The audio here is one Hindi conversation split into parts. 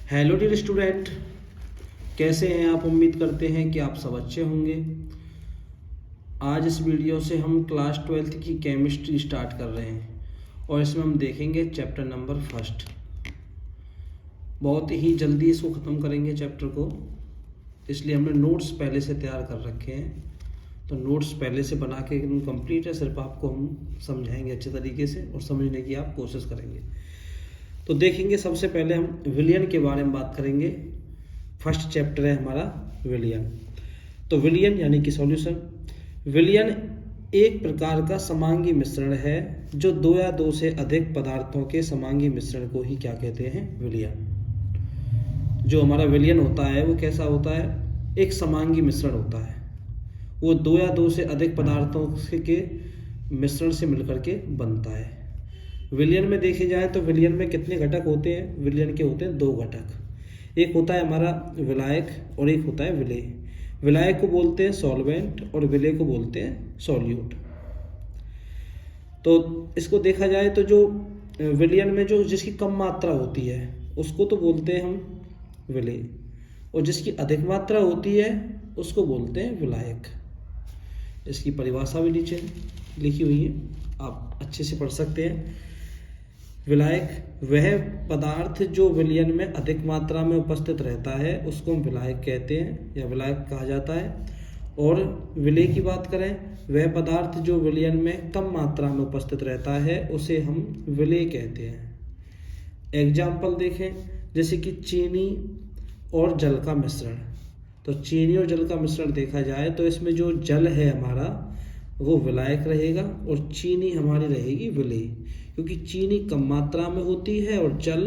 हेलो डियर स्टूडेंट, कैसे हैं आप। उम्मीद करते हैं कि आप सब अच्छे होंगे। आज इस वीडियो से हम क्लास 12th की केमिस्ट्री स्टार्ट कर रहे हैं और इसमें हम देखेंगे चैप्टर नंबर 1। बहुत ही जल्दी इसको ख़त्म करेंगे चैप्टर को, इसलिए हमने नोट्स पहले से तैयार कर रखे हैं। तो नोट्स पहले से बना के एकदम कंप्लीट है, सिर्फ आपको हम समझाएंगे अच्छे तरीके से और समझने की आप कोशिश करेंगे। तो देखेंगे, सबसे पहले हम विलयन के बारे में बात करेंगे। फर्स्ट चैप्टर है हमारा विलयन। तो विलयन यानी कि सॉल्यूशन। विलयन एक प्रकार का समांगी मिश्रण है जो दो या दो से अधिक पदार्थों के समांगी मिश्रण को ही क्या कहते हैं, विलयन। जो हमारा विलयन होता है वो कैसा होता है, एक समांगी मिश्रण होता है। वो दो या दो से अधिक पदार्थों के मिश्रण से मिलकर के बनता है। विलयन में देखे जाए तो विलयन में कितने घटक होते हैं, विलयन के होते हैं 2 घटक। एक होता है हमारा विलायक और एक होता है विलेय। विलायक को बोलते हैं सॉल्वेंट और विलेय को बोलते हैं सॉल्यूट। तो इसको देखा जाए तो जो विलयन में जो जिसकी कम मात्रा होती है उसको तो बोलते हैं हम विलेय, और जिसकी अधिक मात्रा होती है उसको बोलते हैं विलायक। इसकी परिभाषा भी नीचे लिखी हुई है, आप अच्छे से पढ़ सकते हैं। विलायक वह पदार्थ जो विलयन में अधिक मात्रा में उपस्थित रहता है उसको हम विलायक कहते हैं या विलायक कहा जाता है। और विलेय की बात करें, वह पदार्थ जो विलयन में कम मात्रा में उपस्थित रहता है उसे हम विलेय कहते हैं। एग्जाम्पल देखें, जैसे कि चीनी और जल का मिश्रण। तो चीनी और जल का मिश्रण देखा जाए तो इसमें जो जल है हमारा वो विलायक रहेगा और चीनी हमारी रहेगी विलेय, क्योंकि चीनी कम मात्रा में होती है और जल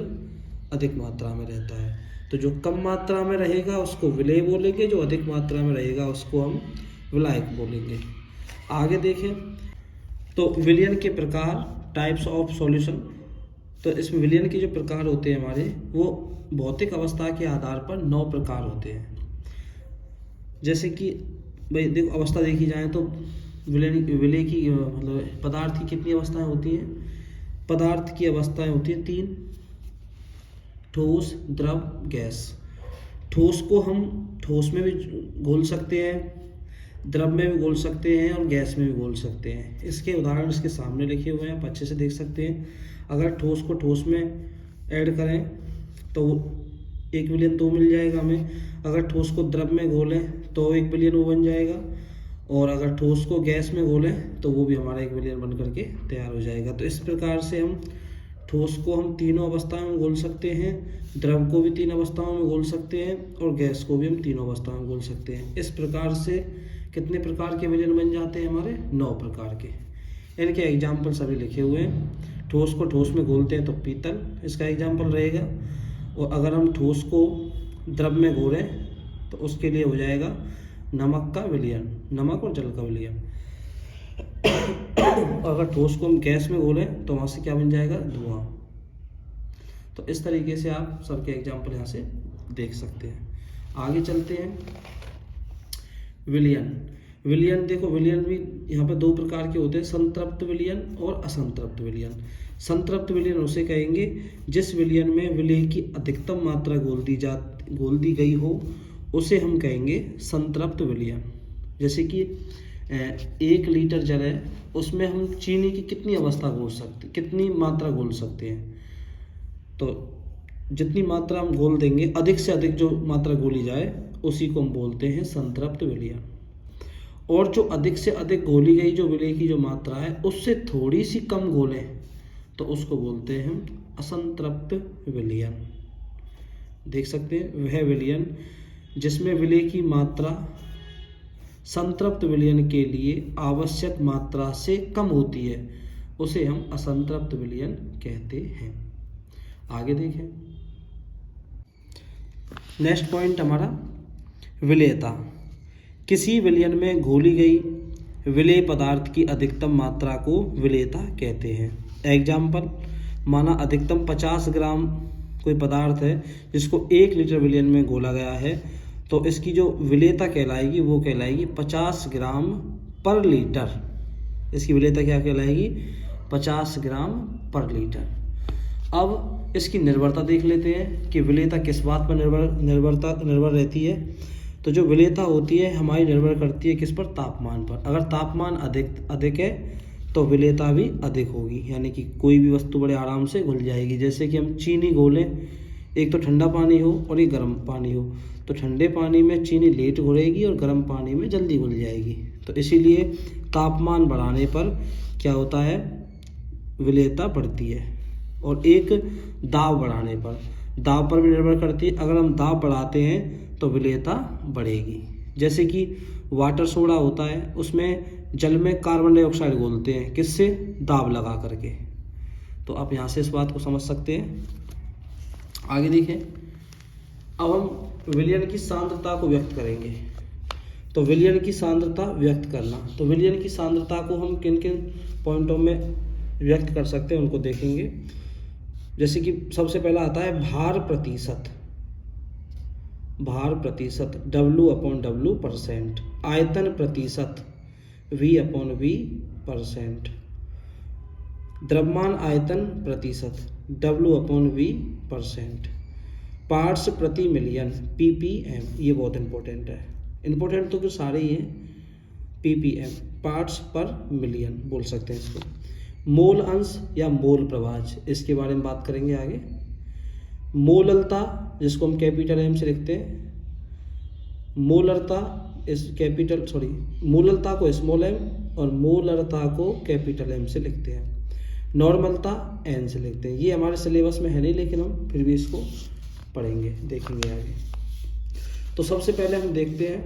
अधिक मात्रा में रहता है। तो जो कम मात्रा में रहेगा उसको विलेय बोलेंगे, जो अधिक मात्रा में रहेगा उसको हम विलायक बोलेंगे। आगे देखें तो विलयन के प्रकार, टाइप्स ऑफ सॉल्यूशन। तो इसमें विलयन के जो प्रकार होते हैं हमारे, वो भौतिक अवस्था के आधार पर 9 प्रकार होते हैं। जैसे कि भाई देखो, अवस्था देखी जाए तो विलय की मतलब पदार्थ की कितनी अवस्थाएं होती हैं। पदार्थ की अवस्थाएं होती हैं 3, ठोस, द्रव, गैस। ठोस को हम ठोस में भी घोल सकते हैं, द्रव में भी घोल सकते हैं और गैस में भी घोल सकते हैं। इसके उदाहरण इसके सामने लिखे हुए हैं, आप अच्छे से देख सकते हैं। अगर ठोस को ठोस में ऐड करें तो 1 विलयन तो मिल जाएगा हमें। अगर ठोस को द्रव में घोलें तो 1 विलयन वो बन जाएगा, और अगर ठोस को गैस में घोलें तो वो भी हमारा 1 विलयन बन करके तैयार हो जाएगा। तो इस प्रकार से हम ठोस को हम तीनों अवस्थाओं में घोल सकते हैं, द्रव को भी 3 अवस्थाओं में घोल सकते हैं और गैस को भी हम 3 अवस्थाओं में घोल सकते हैं। इस प्रकार से कितने प्रकार के विलयन बन जाते हैं हमारे, 9 प्रकार के। इनके एग्जाम्पल सभी लिखे हुए हैं। ठोस को ठोस में घोलते हैं तो पीतल इसका एग्जाम्पल रहेगा, और अगर हम ठोस को द्रव में घोलें तो उसके लिए हो जाएगा नमक का विलयन, नमक और जल का विलयन। अगर ठोस को हम गैस में घोलें तो वहाँ से क्या बन जाएगा, धुआं। तो इस तरीके से आप सबके एग्जाम्पल यहाँ से देख सकते हैं। आगे चलते हैं। विलयन। विलयन देखो, विलयन भी यहाँ पर 2 प्रकार के होते हैं, संतृप्त विलयन और असंतृप्त विलयन। संतृप्त विलयन उसे कहेंगे जिस विलयन में विलेय की अधिकतम मात्रा घोल दी गई हो उसे हम कहेंगे संतृप्त विलयन। जैसे कि 1 लीटर जल है, उसमें हम चीनी की कितनी अवस्था घोल सकते, कितनी मात्रा घोल सकते हैं। तो जितनी मात्रा हम घोल देंगे, अधिक से अधिक जो मात्रा घोली जाए उसी को हम बोलते हैं संतृप्त विलयन। और जो अधिक से अधिक घोली गई जो विलेय की जो मात्रा है उससे थोड़ी सी कम घोलें तो उसको बोलते हैं हम असंतृप्त विलयन। देख सकते हैं, वह विलयन जिसमें विलेय की मात्रा संतृप्त विलयन के लिए आवश्यक मात्रा से कम होती है उसे हम असंतृप्त विलयन कहते हैं। आगे देखें। नेक्स्ट पॉइंट हमारा विलेयता। किसी विलयन में घोली गई विलेय पदार्थ की अधिकतम मात्रा को विलेयता कहते हैं। एग्जाम्पल, माना अधिकतम 50 ग्राम कोई पदार्थ है जिसको 1 लीटर विलयन में घोला गया है, तो इसकी जो विलेयता कहलाएगी वो कहलाएगी 50 ग्राम पर लीटर। इसकी विलेयता क्या कहलाएगी, 50 ग्राम पर लीटर। अब इसकी निर्भरता देख लेते हैं कि विलेयता किस बात पर निर्भर रहती है। तो जो विलेयता होती है हमारी निर्भर करती है किस पर, तापमान पर। अगर तापमान अधिक है तो विलेयता भी अधिक होगी, यानी कि कोई भी वस्तु बड़े आराम से घुल जाएगी। जैसे कि हम चीनी घोलें, एक तो ठंडा पानी हो और एक गर्म पानी हो, तो ठंडे पानी में चीनी लेट घुलेगी और गर्म पानी में जल्दी घुल जाएगी। तो इसीलिए तापमान बढ़ाने पर क्या होता है, विलेयता बढ़ती है। और एक दाब बढ़ाने पर भी निर्भर करती है। अगर हम दाब बढ़ाते हैं तो विलेयता बढ़ेगी। जैसे कि वाटर सोडा होता है, उसमें जल में कार्बन डाइऑक्साइड घोलते हैं, किससे, दाब लगा करके। तो आप यहाँ से इस बात को समझ सकते हैं। आगे देखें, अब हम विलयन की सांद्रता को व्यक्त करेंगे। तो विलयन की सांद्रता व्यक्त करना, तो विलयन की सांद्रता को हम किन किन पॉइंटों में व्यक्त कर सकते हैं उनको देखेंगे। जैसे कि सबसे पहला आता है भार प्रतिशत, W/W%, आयतन प्रतिशत, V/V%, द्रव्यमान आयतन प्रतिशत, W/V%, पार्ट्स प्रति मिलियन, ppm, ये बहुत इंपॉर्टेंट है। इंपॉर्टेंट तो सारे ही हैं, ppm, पार्ट्स पर मिलियन बोल सकते हैं इसको। मोल अंश या मोल प्रभाज, इसके बारे में बात करेंगे आगे। मोललता, जिसको हम कैपिटल M से लिखते हैं, मोलरता मोललता को स्मॉल m और मोलरता को कैपिटल M से लिखते हैं। नॉर्मलता N से लिखते हैं। ये हमारे सिलेबस में है नहीं, लेकिन हम फिर भी इसको पढ़ेंगे, देखेंगे आगे। तो सबसे पहले हम देखते हैं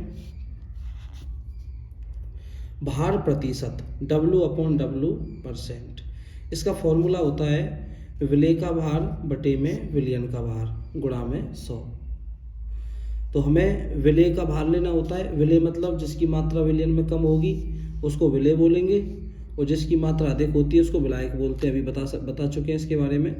भार प्रतिशत, W/W%। इसका फॉर्मूला होता है विलेय का भार बटे में विलयन का भार गुणा में 100। तो हमें विलेय का भार लेना होता है। विलेय मतलब जिसकी मात्रा विलयन में कम होगी उसको विलेय बोलेंगे, और जिसकी मात्रा अधिक होती है उसको विलायक बोलते हैं। अभी बता चुके हैं इसके बारे में।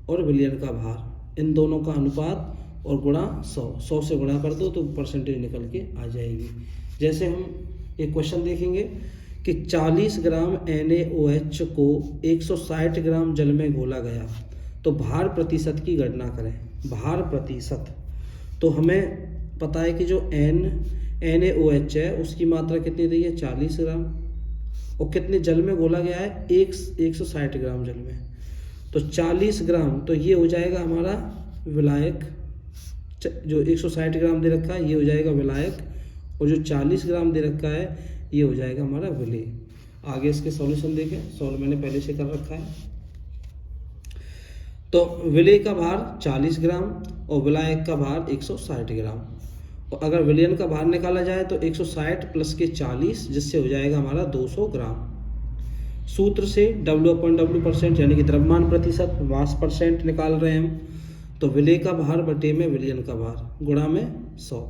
और विलयन का भार, इन दोनों का अनुपात और गुणा 100 से गुणा कर दो तो परसेंटेज निकल के आ जाएगी। जैसे हम एक क्वेश्चन देखेंगे कि 40 ग्राम NaOH को 160 ग्राम जल में घोला गया, तो भार प्रतिशत की गणना करें। भार प्रतिशत, तो हमें पता है कि जो NaOH है उसकी मात्रा कितनी दी है, 40 ग्राम, और कितने जल में घोला गया है, 160 ग्राम जल में। तो 40 ग्राम, तो ये हो जाएगा हमारा विलायक। जो 160 ग्राम दे रखा है ये हो जाएगा विलायक, और जो 40 ग्राम दे रखा है ये हो जाएगा हमारा विलेय। आगे इसके सॉल्यूशन देखें, सॉल्व मैंने पहले से कर रखा है। तो विलेय का भार 40 ग्राम और विलायक का भार 160 ग्राम। और अगर विलयन का भार निकाला जाए तो 160 प्लस के 40, जिससे हो जाएगा हमारा 200 ग्राम। सूत्र से W/W% यानी कि द्रव्यमान प्रतिशत, मास परसेंट निकाल रहे हैं हम। तो विलेय का भार बटे में विलयन का भार गुणा में 100।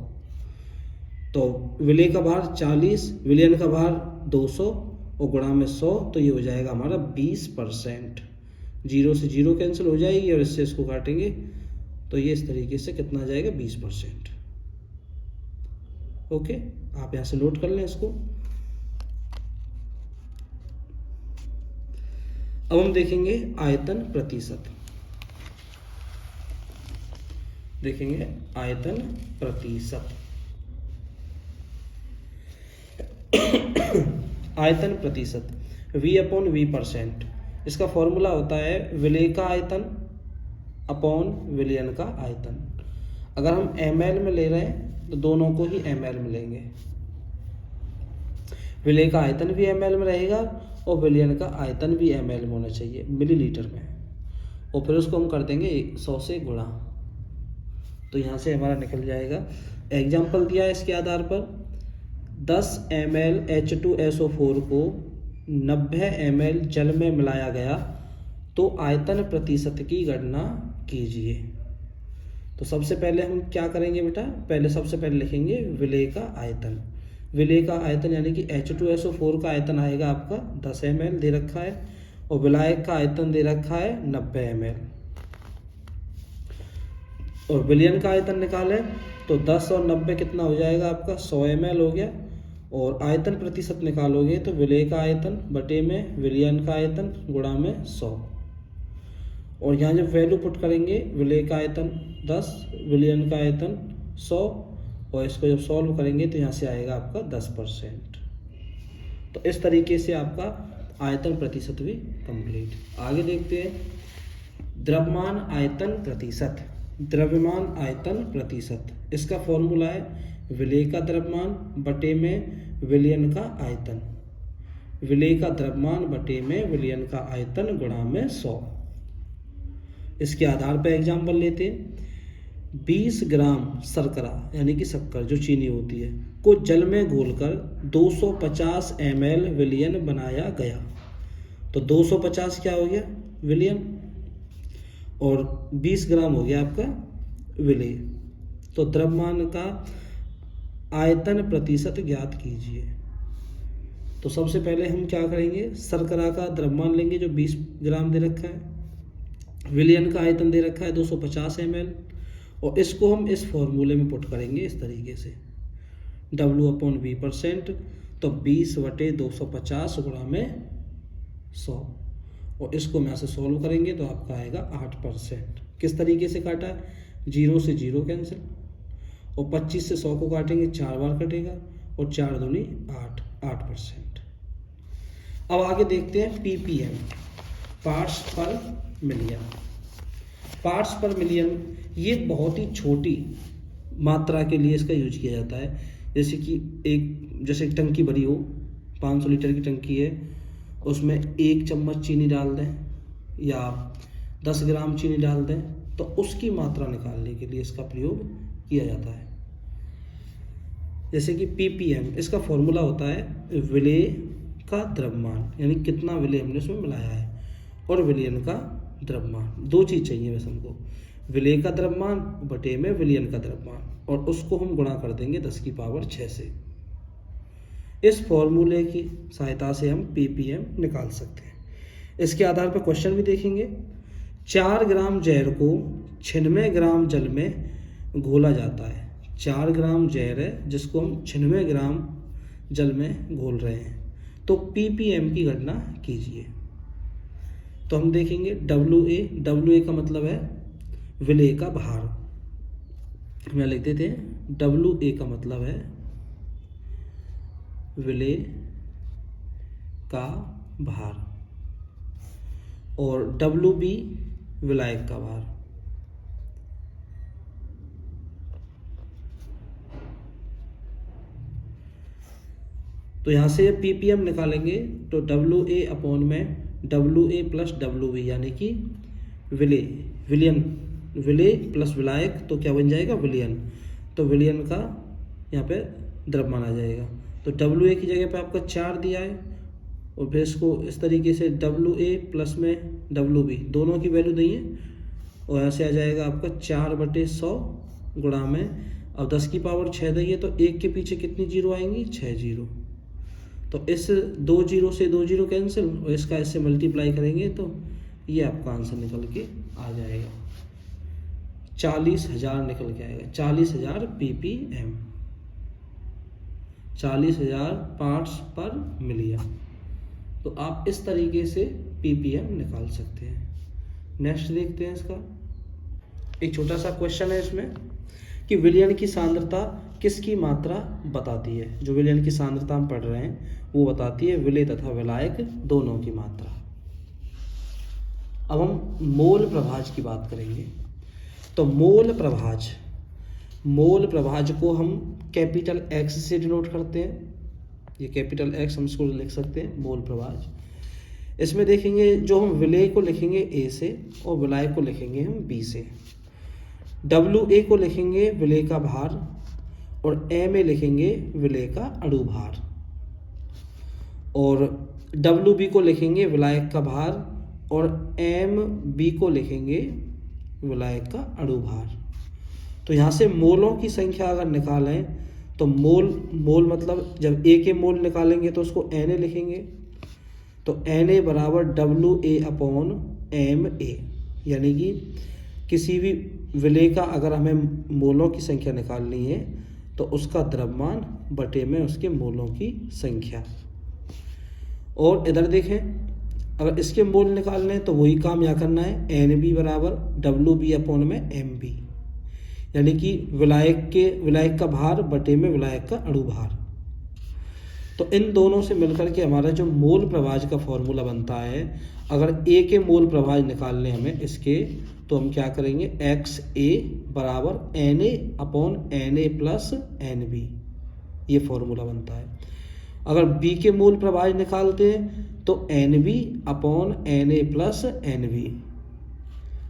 तो विलेय का भार 40, विलयन का भार 200 और गुणा में 100, तो ये हो जाएगा हमारा 20%। 0 से 0 कैंसिल हो जाएगी और इससे इसको काटेंगे तो ये इस तरीके से कितना आ जाएगा, 20%। ओके, आप यहाँ से नोट कर लें इसको। अब हम देखेंगे आयतन प्रतिशत। देखेंगे आयतन प्रतिशत। आयतन प्रतिशत V/V%। इसका फॉर्मूला होता है विलेय का आयतन अपॉन विलयन का आयतन। अगर हम ml में ले रहे हैं तो दोनों को ही ml में लेंगे। विलेय का आयतन भी ml में रहेगा और विलयन का आयतन भी ml में होना चाहिए, मिलीलीटर में। और फिर उसको हम कर देंगे 100 से गुणा, तो यहाँ से हमारा निकल जाएगा। एग्जाम्पल दिया है इसके आधार पर, 10 ml H2SO4 को 90 ml जल में मिलाया गया तो आयतन प्रतिशत की गणना कीजिए। तो सबसे पहले हम क्या करेंगे बेटा, पहले सबसे पहले लिखेंगे विलेय का आयतन। विलेय का आयतन यानी कि H2SO4 का आयतन आएगा आपका 10 ml दे रखा है, और विलायक का आयतन दे रखा है 90 ml। और विलयन का आयतन निकाले तो 10 और 90 कितना हो जाएगा आपका, 100 ml हो गया। और आयतन प्रतिशत निकालोगे तो विलेय का आयतन बटे में विलयन का आयतन गुणा में 100। और यहाँ जब वैल्यू पुट करेंगे, विलेय का आयतन 10, विलयन का आयतन 100, और इसको जब सॉल्व करेंगे तो यहाँ से आएगा आपका 10%। तो इस तरीके से आपका आयतन प्रतिशत भी कंप्लीट। आगे देखते हैं द्रव्यमान आयतन प्रतिशत। द्रव्यमान आयतन प्रतिशत, इसका फॉर्मूला है विलेय का द्रव्यमान बटे में विलयन का आयतन। विलेय का द्रव्यमान बटे में विलयन का आयतन गुणा में 100। इसके आधार पर एग्जाम्पल लेते हैं। 20 ग्राम शर्करा यानी कि शक्कर जो चीनी होती है को जल में घोलकर 250 ml विलयन बनाया गया। तो 250 क्या हो गया विलयन, और 20 ग्राम हो गया आपका विलेय। तो द्रव्यमान का आयतन प्रतिशत ज्ञात कीजिए। तो सबसे पहले हम क्या करेंगे, शर्करा का द्रव्यमान लेंगे जो 20 ग्राम दे रखा है, विलयन का आयतन दे रखा है 250 ml, और इसको हम इस फॉर्मूले में पुट करेंगे इस तरीके से W/V%। तो 20/250 गुणा में 100, और इसको हम यहाँ से सॉल्व करेंगे तो आपका आएगा 8%। किस तरीके से काटा है, 0 से 0 कैंसिल, और 25 से 100 को काटेंगे 4 बार कटेगा, और 4 दूनी 8%। अब आगे देखते हैं ppm, पार्ट्स पर मिलियन। पार्ट्स पर मिलियन ये बहुत ही छोटी मात्रा के लिए इसका यूज किया जाता है। जैसे कि एक टंकी भरी हो, 500 लीटर की टंकी है, उसमें 1 चम्मच चीनी डाल दें या 10 ग्राम चीनी डाल दें, तो उसकी मात्रा निकालने के लिए इसका प्रयोग किया जाता है। जैसे कि ppm, इसका फॉर्मूला होता है विलेय का द्रव्यमान, यानी कितना विलेय हमने उसमें मिलाया है, और विलयन का द्रव्यमान। दो चीज़ चाहिए बस हमको, विलेय का द्रव्यमान बटे में विलयन का द्रव्यमान, और उसको हम गुणा कर देंगे 10⁶ से। इस फॉर्मूले की सहायता से हम ppm निकाल सकते हैं। इसके आधार पर क्वेश्चन भी देखेंगे। 4 ग्राम जहर को 96 ग्राम जल में घोला जाता है। 4 ग्राम जहर है जिसको हम 96 ग्राम जल में घोल रहे हैं, तो ppm की गणना कीजिए। तो हम देखेंगे WA का मतलब है विलेय का भार, हम यहाँ लिख देते हैं WA का मतलब है विलेय का भार, और WB विलायक का भार। तो यहाँ से ppm निकालेंगे तो WA प्लस WB यानी कि विलेय प्लस विलायक, तो क्या बन जाएगा विलयन। तो विलयन का यहाँ पे द्रव्यमान आ जाएगा। तो WA की जगह पे आपका 4 दिया है, और फिर इसको इस तरीके से WA प्लस में WB दोनों की वैल्यू दी है, और यहाँ से आ जाएगा आपका 4/100 गुणा में, अब 10⁶ दी है तो 1 के पीछे कितनी जीरो आएंगी, 6 जीरो। तो इस 2 जीरो से 2 जीरो कैंसिल, और इसका इससे मल्टीप्लाई करेंगे तो ये आपका आंसर निकल के आ जाएगा, 40,000 निकल के आएगा। 40,000 ppm, 40,000 पार्ट्स पर मिलियन। तो आप इस तरीके से ppm निकाल सकते हैं। नेक्स्ट देखते हैं इसका। एक छोटा सा क्वेश्चन है इसमें कि विलयन की सांद्रता किसकी मात्रा बताती है। जो विलयन की सांद्रता हम पढ़ रहे हैं वो बताती है विलेय तथा विलायक दोनों की मात्रा। अब हम मोल प्रभाज की बात करेंगे। तो मोल प्रभाज को हम कैपिटल X से डिनोट करते हैं। ये कैपिटल X हम इसको लिख सकते हैं मोल प्रभाज। इसमें देखेंगे जो हम विलेय को लिखेंगे A से, और विलायक को लिखेंगे हम B से। WA को लिखेंगे विलेय का भार, और MA लिखेंगे विलेय का अणु भार, और WB को लिखेंगे विलायक का भार, और MB को लिखेंगे विलायक का अणु भार। तो यहाँ से मोलों की संख्या अगर निकालें तो मोल मतलब जब A के मोल निकालेंगे तो उसको Na लिखेंगे, तो Na बराबर WA/MA, यानी कि किसी भी विलेय का अगर हमें मोलों की संख्या निकालनी है तो उसका द्रव्यमान बटे में उसके मोलों की संख्या। और इधर देखें अगर इसके मोल निकालने हैं तो वही काम यहाँ करना है, NB बराबर WB अपॉन में MB, यानी कि विलायक का भार बटे में विलायक का अणु भार। तो इन दोनों से मिलकर के हमारा जो मोल प्रभाज का फॉर्मूला बनता है, अगर A के मोल प्रभाज निकालने हमें इसके, तो हम क्या करेंगे, XA बराबर NA upon NA plus NB, ये फॉर्मूला बनता है। अगर B के मोल प्रभाज निकालते हैं तो NB upon NA plus NB।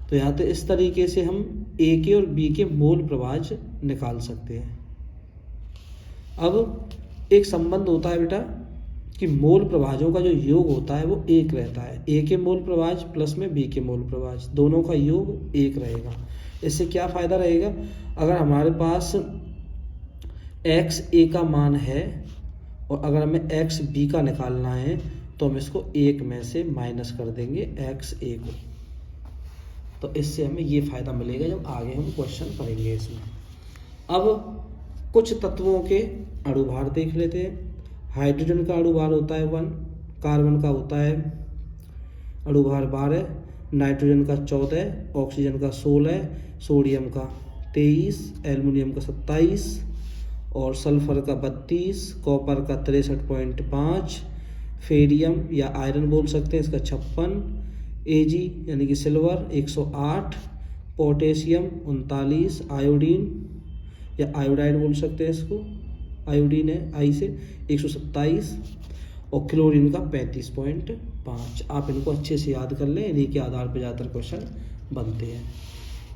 तो यहाँ तो इस तरीके से हम A के और B के मोल प्रभाज निकाल सकते हैं। अब एक संबंध होता है बेटा कि मोल प्रभाजों का जो योग होता है वो एक रहता है। A के मोल प्रभाज प्लस में B के मोल प्रभाज, दोनों का योग एक रहेगा। इससे क्या फ़ायदा रहेगा, अगर हमारे पास XA का मान है और अगर हमें XB का निकालना है तो हम इसको एक में से माइनस कर देंगे XA को। तो इससे हमें ये फ़ायदा मिलेगा जब आगे हम क्वेश्चन करेंगे इसमें। अब कुछ तत्वों के अणु भार देख लेते हैं। हाइड्रोजन का अणु भार होता है 1, कार्बन का होता है अणु भार 12, नाइट्रोजन का 14, ऑक्सीजन का 16, सोडियम का 23, एल्युमिनियम का 27 और सल्फर का 32, कॉपर का 63.5, फेरियम या आयरन बोल सकते हैं इसका 56, Ag यानी कि सिल्वर 108, पोटेशियम 39, आयोडीन या आयोडाइड बोल सकते हैं इसको, आयोडीन है आई से 127 और क्लोरीन का 35.5। आप इनको अच्छे से याद कर लें, इन्हीं के आधार पर ज़्यादातर क्वेश्चन बनते हैं।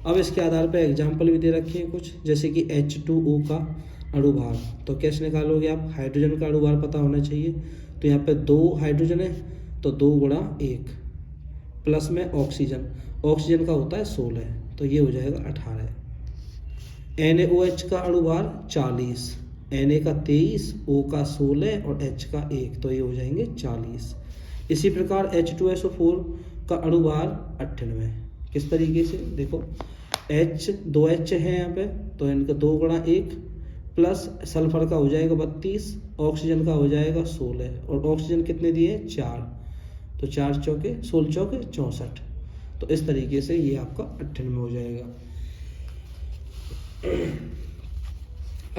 अब इसके आधार पर एग्जाम्पल भी दे रखे हैं कुछ, जैसे कि H2O का अणु भार। तो कैसे निकालोगे आप, हाइड्रोजन का अणु भार पता होना चाहिए। तो यहाँ पे 2 हाइड्रोजन है तो 2 गुणा 1 प्लस में ऑक्सीजन का होता है 16, तो ये हो जाएगा 18। NaOH का अणु भार 40, Na का 23, O का 16 और H का 1, तो ये हो जाएंगे 40। इसी प्रकार H2SO4 का अणु भार 98। किस तरीके से देखो, दो H है यहाँ पे, तो इनका 2 गुणा 1 प्लस सल्फर का हो जाएगा 32, ऑक्सीजन का हो जाएगा 16 और ऑक्सीजन कितने दिए 4, तो 4 चौके 16 चौके 64। तो इस तरीके से ये आपका 98 हो जाएगा।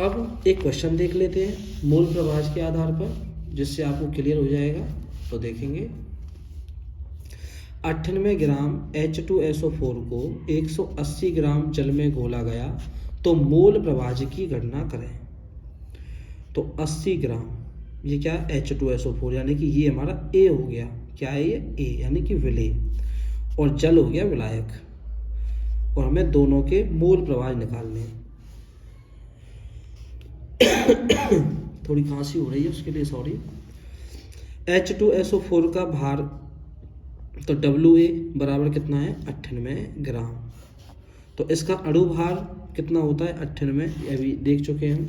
अब एक क्वेश्चन देख लेते हैं मोल प्रभाज के आधार पर, जिससे आपको क्लियर हो जाएगा। तो देखेंगे 98 ग्राम H2SO4 को 180 ग्राम जल में घोला गया तो मोल प्रभाज की गणना करें। तो 80 ग्राम, ये क्या है H2SO4, यानी कि ये हमारा A हो गया। क्या है ये A, यानी कि विलेय, और जल हो गया विलायक, और हमें दोनों के मोल प्रभाज निकालने हैं। थोड़ी खांसी हो रही है, उसके लिए सॉरी। H2SO4 का भार, तो WA बराबर कितना है 98 ग्राम। तो इसका अणु भार कितना होता है 98, अभी देख चुके हैं हम।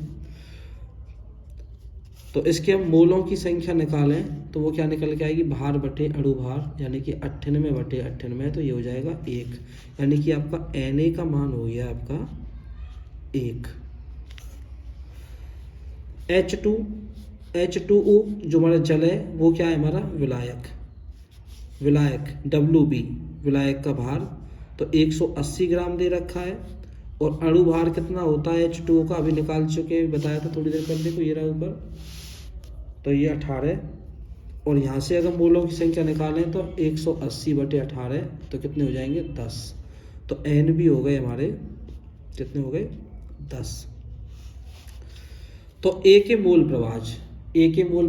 तो इसके हम मोलों की संख्या निकालें तो वो क्या निकल के आएगी, भार बटे अणु भार, यानी कि 98 बटे 98, तो ये हो जाएगा 1, यानी कि आपका Na का मान हो गया आपका 1। H2O जो हमारा जल है वो क्या है हमारा विलायक WB, विलायक का भार तो 180 ग्राम दे रखा है, और अणु भार कितना होता है H2O का, अभी निकाल चुके हैं, बताया था थोड़ी देर पहले को, ये रहा ऊपर, तो ये 18। और यहाँ से अगर मोलों की संख्या निकालें तो 180 बटे 18, तो कितने हो जाएंगे 10। तो NB हो गए हमारे, कितने हो गए 10। तो A के मोल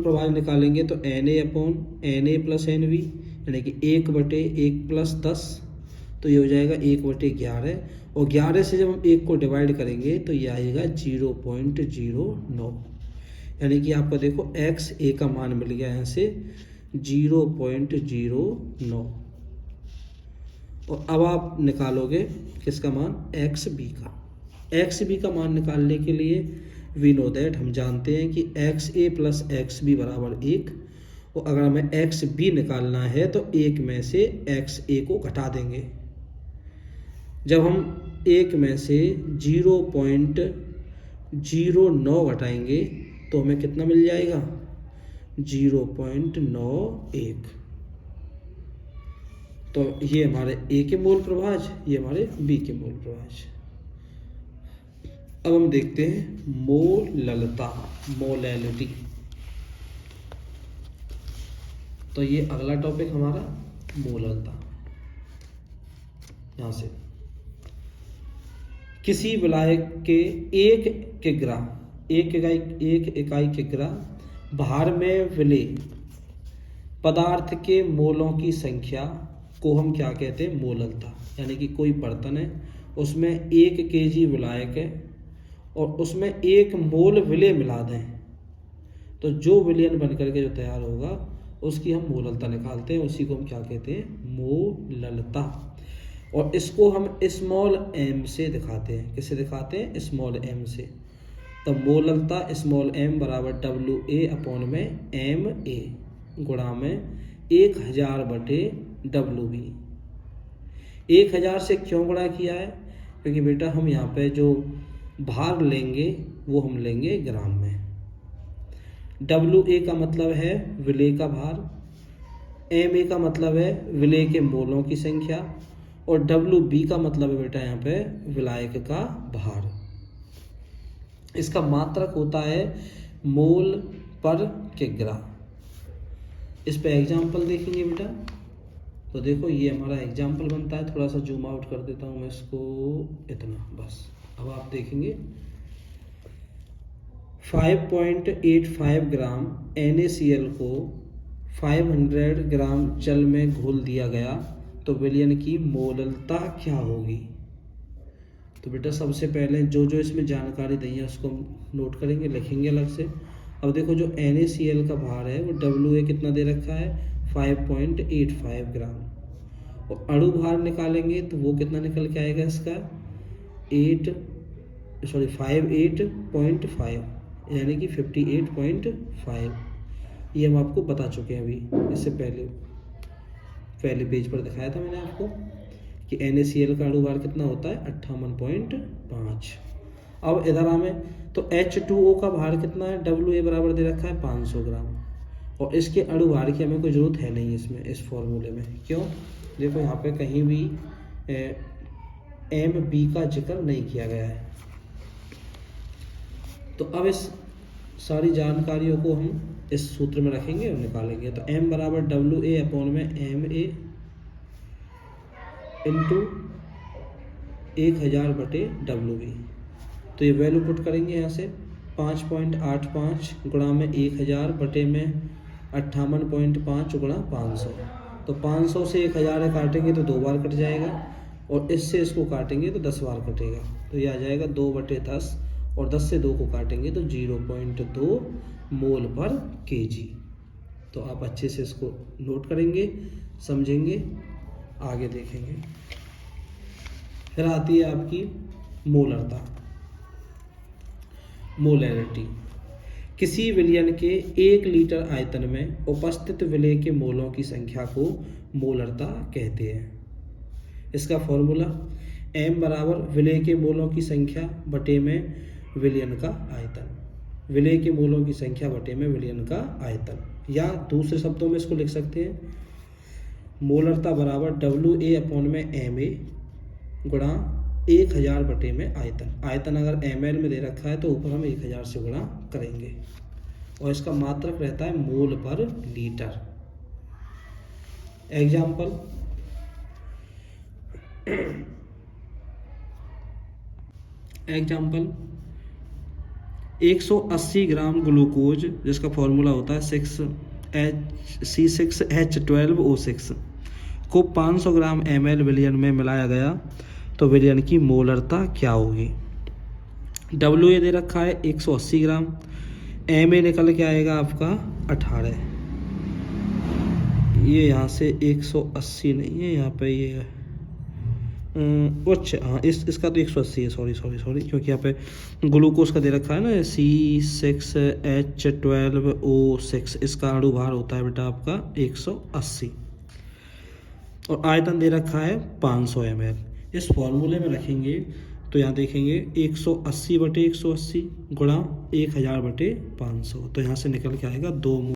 प्रभाज निकालेंगे तो Na upon Na plus NB, यानी कि 1 बटे 1 प्लस 10, तो ये हो जाएगा 1 बटे 11, और 11 से जब हम 1 को डिवाइड करेंगे तो ये आएगा 0.09, यानी कि आपका देखो XA का मान मिल गया यहाँ से 0.09। और अब आप निकालोगे किसका मान, XB का मान निकालने के लिए वी नो दैट, हम जानते हैं कि XA प्लस XB बराबर 1, और अगर हमें XB निकालना है तो 1 में से XA को घटा देंगे। जब हम 1 में से 0.09 घटाएंगे तो हमें कितना मिल जाएगा 0.91। तो ये हमारे ए के मोल प्रभाज, ये हमारे बी के मोल प्रभाज। अब हम देखते हैं मोललता, मोलैलिटी। तो ये अगला टॉपिक हमारा मोललता। यहां से किसी विलायक के एक किग्रा, एक इकाई किग्रा भार में विलेय पदार्थ के मोलों की संख्या को हम क्या कहते हैं? मोललता। यानी कि कोई बर्तन है, उसमें 1 kg विलायक है और उसमें 1 मोल विलेय मिला दें, तो जो विलयन बन करके जो तैयार होगा उसकी हम मोललता निकालते हैं। उसी को हम क्या कहते हैं? मोललता। और इसको हम स्मॉल m से दिखाते हैं। किससे दिखाते हैं? स्मॉल m से। तो मोललता स्मॉल m बराबर WA/MA गुणा में 1000/WB। 1000 से क्यों गुणा किया है? क्योंकि बेटा हम यहाँ पे जो भार लेंगे वो हम लेंगे ग्राम में। WA का मतलब है विलेय का भार, MA का मतलब है विलेय के मोलों की संख्या, और WB का मतलब है बेटा यहाँ पे विलायक का भार। इसका मात्रक होता है मोल पर किग्रा। इस पे एग्जाम्पल देखेंगे बेटा। तो देखो ये हमारा एग्जाम्पल बनता है। थोड़ा सा जूम आउट कर देता हूँ मैं इसको, इतना बस। अब आप देखेंगे 5.85 ग्राम NaCl को 500 ग्राम जल में घोल दिया गया, तो विलयन की मोललता क्या होगी? तो बेटा सबसे पहले जो जो इसमें जानकारी दी है उसको नोट करेंगे, लिखेंगे अलग से। अब देखो जो NaCl का भार है वो WA कितना दे रखा है? 5.85 ग्राम। और अणु भार निकालेंगे तो वो कितना निकल के आएगा इसका? 58.5 यानी कि 58.5। ये हम आपको बता चुके हैं अभी, इससे पहले पेज पर दिखाया था मैंने आपको कि NaCl का अणु भार कितना होता है? 58.5। अब इधर हमें तो H2O का भार कितना है? WA बराबर दे रखा है 500 ग्राम। और इसके अणु भार की हमें कोई ज़रूरत है नहीं इसमें, इस फॉर्मूले में। क्यों? देखो यहाँ पे कहीं भी MB का जिक्र नहीं किया गया है। तो अब इस सारी जानकारियों को हम इस सूत्र में रखेंगे और निकालेंगे। तो M बराबर WA/MA इंटू 1000/WB। तो ये वैल्यू पुट करेंगे यहाँ से 5.85 गुणा में 1000 बटे में 58.5 गुणा 500। तो 500 से 1000 काटेंगे तो 2 बार कट जाएगा, और इससे इसको काटेंगे तो 10 बार कटेगा। तो ये आ जाएगा 2/10, और 10 से 2 को काटेंगे तो 0.2 मोल पर kg। तो आप अच्छे से इसको नोट करेंगे, समझेंगे, आगे देखेंगे। फिर आती है आपकी मोलरता, मोलैलिटी। किसी विलयन के 1 लीटर आयतन में उपस्थित विलेय के मोलों की संख्या को मोलरता कहते हैं। इसका फॉर्मूला M बराबर विलेय के मोलों की संख्या बटे में विलयन का आयतन। विलेय के मोलों की संख्या बटे में विलयन का आयतन, या दूसरे शब्दों में इसको लिख सकते हैं मोलरता बराबर WA/MA गुणा 1000 बटे में आयतन। आयतन अगर ml में दे रखा है तो ऊपर हम 1000 से गुणा करेंगे, और इसका मात्रक रहता है मोल पर litre. Example, example 180 gram glucose, जिसका फॉर्मूला होता है C6H12O6 को 500 ग्राम ml विलयन में मिलाया गया, तो विलयन की मोलरता क्या होगी? WA दे रखा है 180 ग्राम, MA निकल के आएगा आपका 18। ये यहाँ से 180 नहीं है, यहाँ पे ये अच्छा हाँ इसका तो 180 है, सॉरी, क्योंकि यहाँ पे ग्लूकोज का दे रखा है ना C6H12O6। इसका अणु भार होता है बेटा आपका 180, और आयतन दे रखा है 500 ml। इस फॉर्मूले में रखेंगे तो यहाँ देखेंगे 180/180 गुणा 1000/500। तो यहाँ से निकल के आएगा 2